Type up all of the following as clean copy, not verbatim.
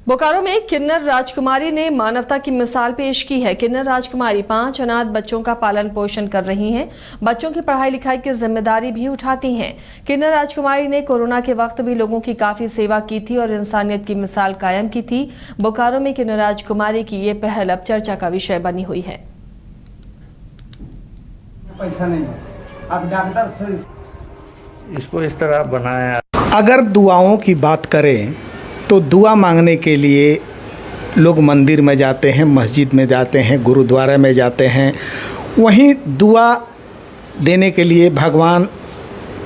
बोकारो में किन्नर राजकुमारी ने मानवता की मिसाल पेश की है। किन्नर राजकुमारी 5 अनाथ बच्चों का पालन पोषण कर रही हैं। बच्चों की पढ़ाई लिखाई की जिम्मेदारी भी उठाती हैं। किन्नर राजकुमारी ने कोरोना के वक्त भी लोगों की काफी सेवा की थी और इंसानियत की मिसाल कायम की थी। बोकारो में किन्नर राजकुमारी की ये पहल अब चर्चा का विषय बनी हुई है। पैसा नहीं है, अब डॉक्टर से इसको इस तरह बनाया। अगर दुआओं की बात करें तो दुआ मांगने के लिए लोग मंदिर में जाते हैं, मस्जिद में जाते हैं, गुरुद्वारा में जाते हैं। वहीं दुआ देने के लिए भगवान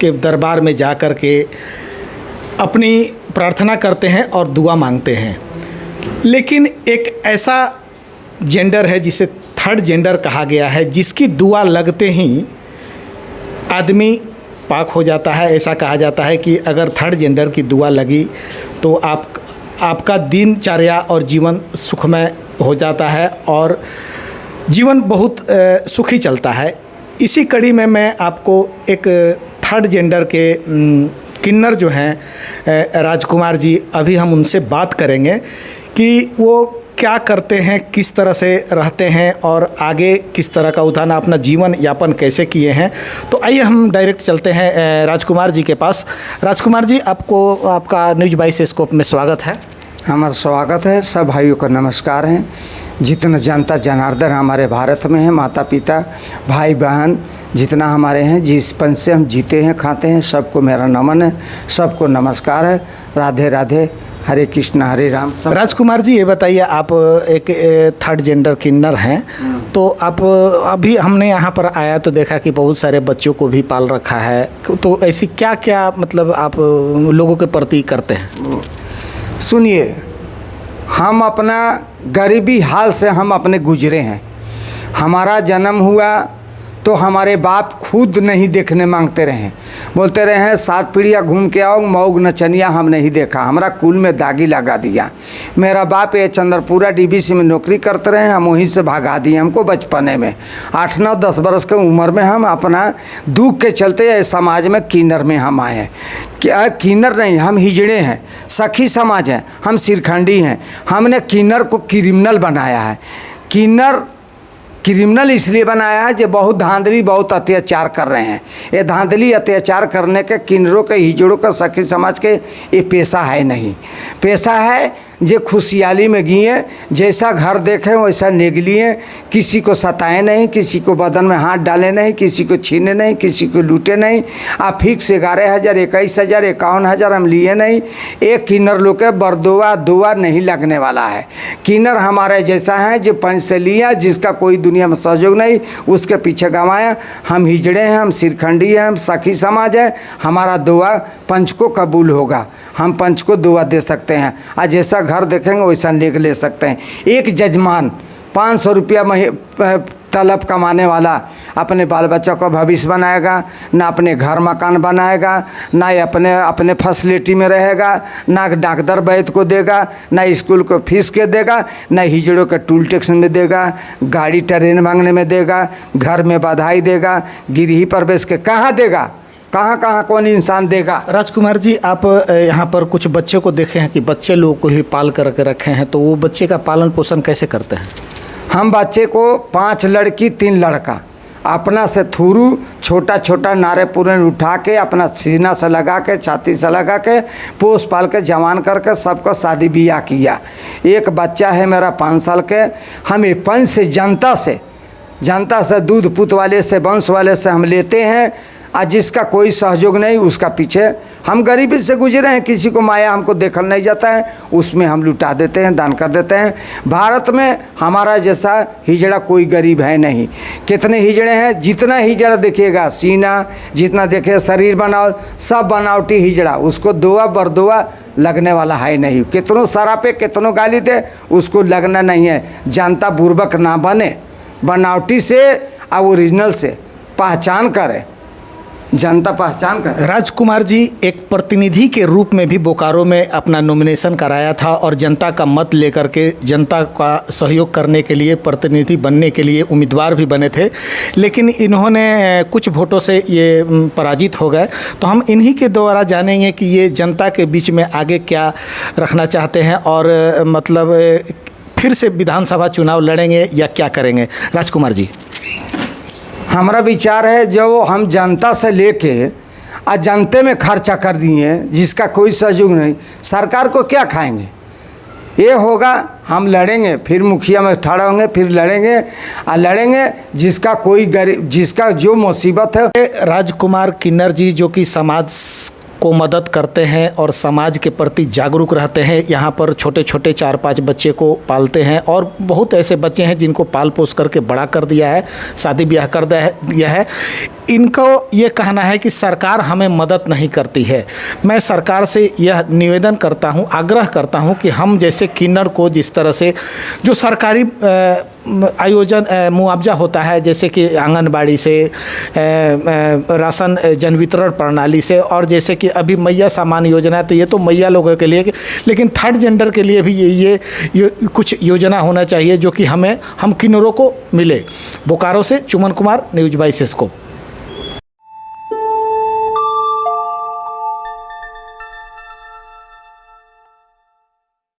के दरबार में जा कर के अपनी प्रार्थना करते हैं और दुआ मांगते हैं। लेकिन एक ऐसा जेंडर है जिसे थर्ड जेंडर कहा गया है, जिसकी दुआ लगते ही आदमी पाक हो जाता है। ऐसा कहा जाता है कि अगर थर्ड जेंडर की दुआ लगी तो आपका दिनचर्या और जीवन सुखमय हो जाता है और जीवन बहुत सुखी चलता है। इसी कड़ी में मैं आपको एक थर्ड जेंडर के किन्नर जो हैं राजकुमार जी, अभी हम उनसे बात करेंगे कि वो क्या करते हैं, किस तरह से रहते हैं और आगे किस तरह का उठाना, अपना जीवन यापन कैसे किए हैं। तो आइए हम डायरेक्ट चलते हैं राजकुमार जी के पास। राजकुमार जी, आपको आपका न्यूज़ 22 स्कोप में स्वागत है। हमारा स्वागत है। सब भाइयों को नमस्कार है। जितना जनता जनार्दन हमारे भारत में है, माता पिता भाई बहन जितना हमारे हैं, जिस पंच से हम जीते हैं खाते हैं, सबको मेरा नमन है, सबको नमस्कार है। राधे राधे, हरे कृष्ण हरे राम। राजकुमार जी, ये बताइए, आप एक थर्ड जेंडर किन्नर हैं, तो आप अभी हमने यहाँ पर आया तो देखा कि बहुत सारे बच्चों को भी पाल रखा है। तो ऐसी क्या क्या मतलब आप लोगों के प्रति करते हैं? सुनिए, हम अपना गरीबी हाल से हम अपने गुजरे हैं। हमारा जन्म हुआ तो हमारे बाप खुद नहीं देखने मांगते रहे, बोलते रहे हैं 7 पीढ़ियाँ घूम के आओ, मऊग नचनिया हम नहीं देखा। हमारा कुल में दागी लगा दिया। मेरा बाप ये चंद्रपुरा डीबीसी में नौकरी करते रहे, हम वहीं से भगा दिए हमको बचपने में। 8, 9, 10 बरस के उम्र में हम अपना दुख के चलते समाज में किन्नर में हम आए हैं। क्या किन्नर नहीं, हम हिजड़े हैं, सखी समाज हैं, हम सिरखंडी हैं। हमने किन्नर को क्रिमिनल बनाया है। किन्नर क्रिमिनल इसलिए बनाया है जो बहुत धांधली, बहुत अत्याचार कर रहे हैं। ये धांधली अत्याचार करने के किन्नरों के, हिजड़ों के, सखी समाज के ये पेशा है नहीं। पेशा है जो खुशहाली में जिए, जैसा घर देखें वैसा निगलिए, किसी को सताएं नहीं, किसी को बदन में हाथ डाले नहीं, किसी को छीने नहीं, किसी को लूटे नहीं। आप फिक्स 11,000, 21,000, 51,000 हम लिए नहीं। एक किन्नर लोग के बरदुआ दुआ नहीं लगने वाला है। किन्नर हमारे जैसा है जो पंच से लिया, जिसका कोई दुनिया में सहयोग नहीं, उसके पीछे गंवाया। हम हिजड़े हैं, हम सिरखंडी हैं, हम सखी समाज है। हमारा दुआ पंच को कबूल होगा, हम पंच को दुआ दे सकते हैं और जैसा घर देखेंगे वैसा ले सकते हैं। एक जजमान 500 रुपया तलब कमाने वाला अपने बाल बच्चों का भविष्य बनाएगा, ना अपने घर मकान बनाएगा, ना अपने फैसिलिटी में रहेगा, ना डॉक्टर वैद्य को देगा, ना स्कूल को फीस के देगा, ना हिजड़ों का टूल टैक्स में देगा, गाड़ी ट्रेन मांगने में देगा, घर में बधाई देगा, गृह प्रवेश के कहाँ देगा, कहाँ कौन इंसान देगा। राजकुमार जी, आप यहाँ पर कुछ बच्चे को देखे हैं कि बच्चे लोग को ही पाल करके रखे हैं, तो वो बच्चे का पालन पोषण कैसे करते हैं? हम बच्चे को 5 लड़की 3 लड़का अपना से थुरू छोटा छोटा नारे पूरे उठा के अपना सीना से लगा के, छाती से लगा के, पोस पाल के जवान करके सबको शादी ब्याह किया। एक बच्चा है मेरा 5 साल के। हम ये पंच से जनता से दूध पुत वाले से, वंश वाले से हम लेते हैं, और जिसका कोई सहयोग नहीं उसका पीछे हम गरीबी से गुजरे हैं। किसी को माया हमको देखल नहीं जाता है, उसमें हम लुटा देते हैं, दान कर देते हैं। भारत में हमारा जैसा हिजड़ा कोई गरीब है नहीं। कितने हिजड़े हैं, जितना हिजड़ा देखिएगा, सीना जितना देखे, शरीर बनाओ, सब बनावटी हिजड़ा, उसको दुआ बरदुआ लगने वाला है नहीं। कितनों सरापे, कितनों गाली दे, उसको लगना नहीं है। जनता बुर्बक ना बने, बनावटी से और ओरिजिनल से पहचान करे। जनता पहचान कर। राजकुमार जी एक प्रतिनिधि के रूप में भी बोकारो में अपना नॉमिनेशन कराया था और जनता का मत लेकर के जनता का सहयोग करने के लिए प्रतिनिधि बनने के लिए उम्मीदवार भी बने थे, लेकिन इन्होंने कुछ वोटों से ये पराजित हो गए। तो हम इन्हीं के द्वारा जानेंगे कि ये जनता के बीच में आगे क्या रखना चाहते हैं और मतलब फिर से विधानसभा चुनाव लड़ेंगे या क्या करेंगे। राजकुमार जी, हमारा विचार है जो हम जनता से लेके आज जनते में खर्चा कर दिए जिसका कोई सहयोग नहीं, सरकार को क्या खाएंगे। ये होगा हम लड़ेंगे, फिर मुखिया में खड़ा होंगे, फिर लड़ेंगे और लड़ेंगे जिसका कोई गरीब, जिसका जो मुसीबत है। राजकुमार किन्नर जी जो कि समाज को मदद करते हैं और समाज के प्रति जागरूक रहते हैं, यहाँ पर छोटे छोटे 4-5 बच्चे को पालते हैं और बहुत ऐसे बच्चे हैं जिनको पाल पोस करके बड़ा कर दिया है, शादी ब्याह कर दिया है। इनको ये कहना है कि सरकार हमें मदद नहीं करती है। मैं सरकार से यह निवेदन करता हूँ, आग्रह करता हूँ कि हम जैसे किन्नर को जिस तरह से जो सरकारी आयोजन मुआवजा होता है, जैसे कि आंगनबाड़ी से, राशन जन वितरण प्रणाली से, और जैसे कि अभी मैया सामान योजना है तो ये तो मैया लोगों के लिए, लेकिन थर्ड जेंडर के लिए भी ये कुछ योजना होना चाहिए जो कि हम किन्नरों को मिले। बोकारो से चुमन कुमार, न्यूज़ 22 स्कोप।